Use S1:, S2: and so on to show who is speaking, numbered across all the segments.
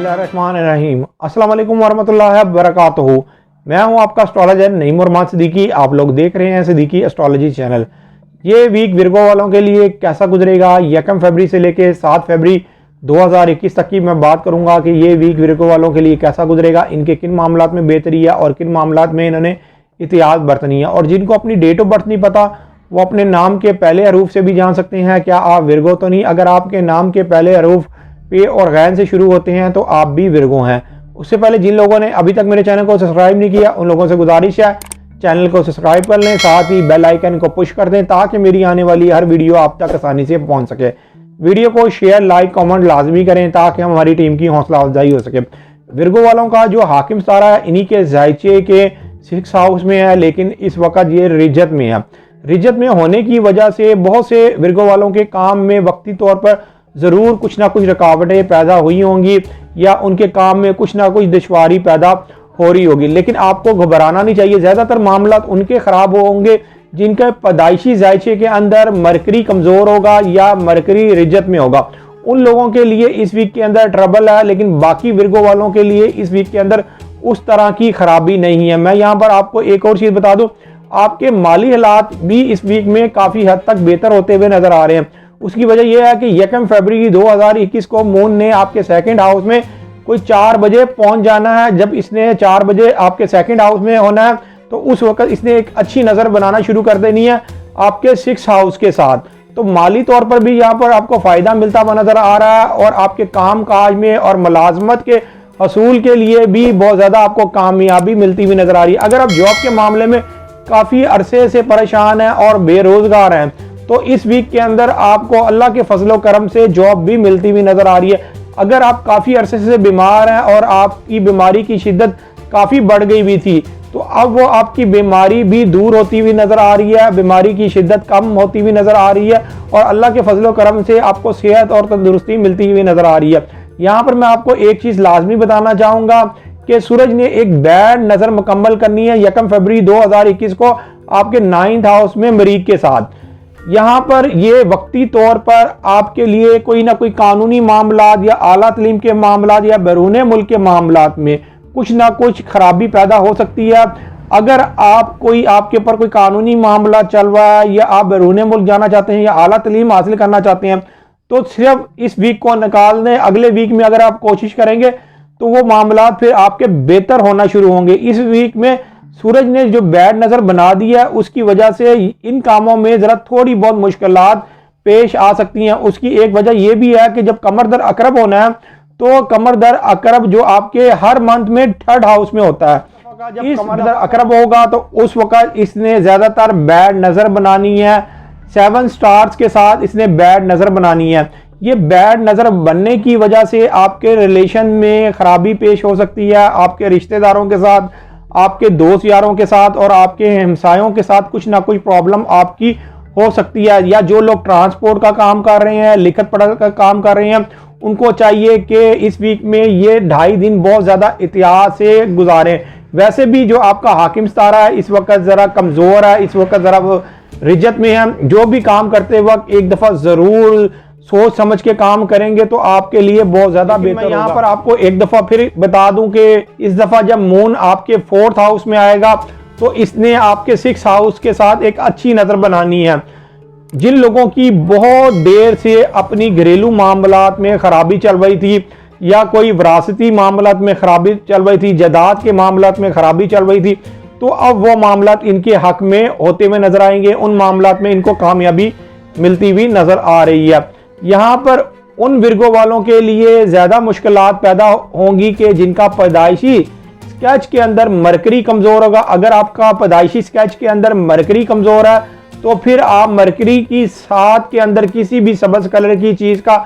S1: बिस्मिल्लाहिर्रहमानिर्रहीम। अस्सलाम वालेकुम वरहमतुल्लाहि वबरकातुहू। मैं हूं आपका एस्ट्रोलॉजर नईम उर सिद्दीकी। आप लोग देख रहे हैं सिद्दीकी एस्ट्रोलॉजी चैनल। ये वीक विर्गो वालों के लिए कैसा गुजरेगा, 1 फरवरी से लेकर 7 फरवरी 2021 तक की मैं बात करूंगा कि ये वीक विर्गो वालों के लिए कैसा गुजरेगा, इनके किन मामलात में बेहतरी है और किन मामलात में इन्होंने एहतियात बरतनी है। और जिनको अपनी डेट ऑफ बर्थ नहीं पता वो अपने नाम के पहले हरूफ से भी जान सकते हैं क्या आप विर्गो तो नहीं। अगर आपके नाम के पहले हरूफ पे और गैन से शुरू होते हैं तो आप भी विर्गो हैं। उससे पहले जिन लोगों ने अभी तक मेरे चैनल को सब्सक्राइब नहीं किया उन लोगों से गुजारिश है चैनल को सब्सक्राइब कर लें, साथ ही बेल आइकन को पुश कर दें ताकि मेरी आने वाली हर वीडियो आप तक आसानी से पहुंच सके। वीडियो को शेयर, लाइक, कमेंट लाजमी करें ताकि हमारी टीम की हौसला अफजाई हो सके। विर्गो वालों का जो हाकिम सितारा है इन्हीं के जायचे के 6 हाउस में है, लेकिन इस वक्त ये रिजत में है। रिजत में होने की वजह से बहुत से विर्गो वालों के काम में वक्ती तौर पर ज़रूर कुछ ना कुछ रुकावटें पैदा हुई होंगी या उनके काम में कुछ ना कुछ दुश्वारी पैदा हो रही होगी, लेकिन आपको घबराना नहीं चाहिए। ज़्यादातर मामला उनके ख़राब होंगे जिनके पैदाइशी जायचे के अंदर मरकरी कमज़ोर होगा या मरकरी रिजत में होगा। उन लोगों के लिए इस वीक के अंदर ट्रबल है, लेकिन बाकी विर्गो वालों के लिए इस वीक के अंदर उस तरह की खराबी नहीं है। मैं यहाँ पर आपको एक और चीज़ बता दूँ, आपके माली हालात भी इस वीक में काफ़ी हद तक बेहतर होते हुए नज़र आ रहे हैं। उसकी वजह यह है कि 1 फरवरी 2021 को मून ने आपके सेकंड हाउस में कोई 4 बजे पहुंच जाना है। जब इसने 4 बजे आपके सेकंड हाउस में होना है तो उस वक्त इसने एक अच्छी नज़र बनाना शुरू कर देनी है आपके 6 हाउस के साथ। तो माली तौर पर भी यहाँ पर आपको फ़ायदा मिलता हुआ नज़र आ रहा है और आपके काम काज में और मुलाजमत के हसूल के लिए भी बहुत ज़्यादा आपको कामयाबी मिलती हुई नज़र आ रही है। अगर आप जॉब के मामले में काफ़ी अरसे से परेशान हैं और बेरोज़गार हैं तो इस वीक के अंदर आपको अल्लाह के फजलो करम से जॉब भी मिलती हुई नज़र आ रही है। अगर आप काफ़ी अरसे से बीमार हैं और आपकी बीमारी की शिद्दत काफ़ी बढ़ गई हुई थी तो अब वो आपकी बीमारी भी दूर होती हुई नज़र आ रही है, बीमारी की शिद्दत कम होती हुई नज़र आ रही है और अल्लाह के फजलो करम से आपको सेहत और तंदुरुस्ती मिलती हुई नज़र आ रही है। यहाँ पर मैं आपको एक चीज़ लाजमी बताना चाहूँगा कि सूरज ने एक बैड नज़र मुकम्मल करनी है 1 फरवरी 2021 को आपके 9th हाउस में मरीख के साथ। यहाँ पर ये वक्ती तौर पर आपके लिए कोई ना कोई कानूनी मामलात या आला तलीम के मामलात या बैरून मुल्क के मामलात में कुछ ना कुछ खराबी पैदा हो सकती है। अगर आपके ऊपर कोई कानूनी मामला चल रहा है या आप बैरून मुल्क जाना चाहते हैं या आला तलीम हासिल करना चाहते हैं तो सिर्फ इस वीक को निकाल दें। अगले वीक में अगर आप कोशिश करेंगे तो वो मामला फिर आपके बेहतर होना शुरू होंगे। इस वीक में सूरज ने जो बैड नज़र बना दी है उसकी वजह से इन कामों में ज़रा थोड़ी बहुत मुश्किलात पेश आ सकती हैं। उसकी एक वजह यह भी है कि जब कमर दर अकरब होना है तो कमर दर अकरब जो आपके हर मंथ में 3rd हाउस में होता है, जब कमर दर अकरब होगा तो उस वक्त इसने ज़्यादातर बैड नज़र बनानी है। 7 स्टार्स के साथ इसने बैड नज़र बनानी है। ये बैड नज़र बनने की वजह से आपके रिलेशन में ख़राबी पेश हो सकती है, आपके रिश्तेदारों के साथ, आपके दोस्त यारों के साथ और आपके हमसायों के साथ कुछ ना कुछ प्रॉब्लम आपकी हो सकती है। या जो लोग ट्रांसपोर्ट का काम कर रहे हैं, लिखत पढ़त का काम कर रहे हैं, उनको चाहिए कि इस वीक में ये 2.5 दिन बहुत ज़्यादा एहतियात से गुजारें। वैसे भी जो आपका हाकिम सितारा है इस वक्त ज़रा कमज़ोर है, इस वक्त ज़रा वो रिजत में है। जो भी काम करते वक्त एक दफ़ा ज़रूर सोच समझ के काम करेंगे तो आपके लिए बहुत ज़्यादा बेहतर होगा। यहाँ पर आपको एक दफ़ा फिर बता दूं कि इस दफ़ा जब मून आपके 4th हाउस में आएगा तो इसने आपके 6 हाउस के साथ एक अच्छी नज़र बनानी है। जिन लोगों की बहुत देर से अपनी घरेलू मामलात में ख़राबी चल रही थी या कोई विरासती मामलात में ख़राबी चल रही थी, जायदाद के मामलात में ख़राबी चल रही थी, तो अब वो मामलात इनके हक में होते हुए नज़र आएंगे। उन मामलात में इनको कामयाबी मिलती हुई नज़र आ रही है। यहाँ पर उन विर्गो वालों के लिए ज़्यादा मुश्किलात पैदा होंगी कि जिनका पैदाइशी स्केच के अंदर मरकरी कमज़ोर होगा। अगर आपका पैदाइशी स्केच के अंदर मरकरी कमज़ोर है तो फिर आप मरकरी की 7 के अंदर किसी भी सब्ज़ कलर की चीज़ का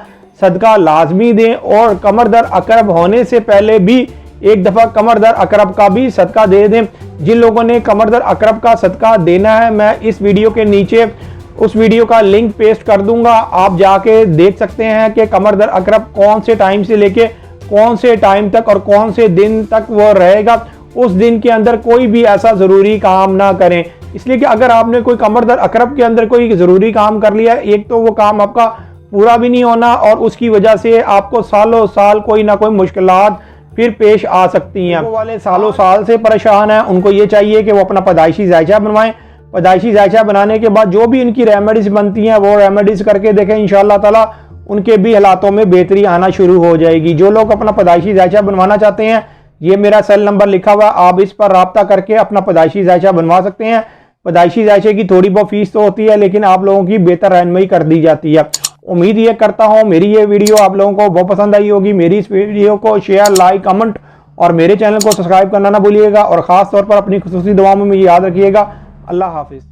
S1: सदका लाजमी दें और कमर दर अकरब होने से पहले भी एक दफ़ा कमर दर अकरब का भी सदका दे दें। जिन लोगों ने कमर दर अकरब का सदका देना है मैं इस वीडियो के नीचे उस वीडियो का लिंक पेस्ट कर दूंगा, आप जाके देख सकते हैं कि कमर दर अकरब कौन से टाइम से लेके कौन से टाइम तक और कौन से दिन तक वो रहेगा। उस दिन के अंदर कोई भी ऐसा ज़रूरी काम ना करें, इसलिए कि अगर आपने कोई कमर दर अकरब के अंदर कोई ज़रूरी काम कर लिया, एक तो वो काम आपका पूरा भी नहीं होना और उसकी वजह से आपको सालों साल कोई ना कोई मुश्किलात फिर पेश आ सकती हैं। वो वाले सालों साल से परेशान हैं, उनको ये चाहिए कि वो अपना पैदाइशी जायचा बनवाएं। पैदाइशी जायचा बनाने के बाद जो भी इनकी रेमेडीज बनती हैं वो रेमेडीज करके देखें, इंशाअल्लाह ताला उनके भी हालातों में बेहतरी आना शुरू हो जाएगी। जो लोग अपना पैदाइशी जायचा बनवाना चाहते हैं, ये मेरा सेल नंबर लिखा हुआ, आप इस पर राब्ता करके अपना पैदाइशी जायचा बनवा सकते हैं। पैदाइशी जायचे की थोड़ी बहुत फीस तो होती है, लेकिन आप लोगों की बेहतर रहनुमाई कर दी जाती है। उम्मीद ये करता हूँ मेरी ये वीडियो आप लोगों को बहुत पसंद आई होगी। मेरी इस वीडियो को शेयर, लाइक, कमेंट और मेरे चैनल को सब्सक्राइब करना ना भूलिएगा और ख़ास तौर पर अपनी खुसूसी दुआओं में मुझे याद रखिएगा। अल्लाह हाफिज़।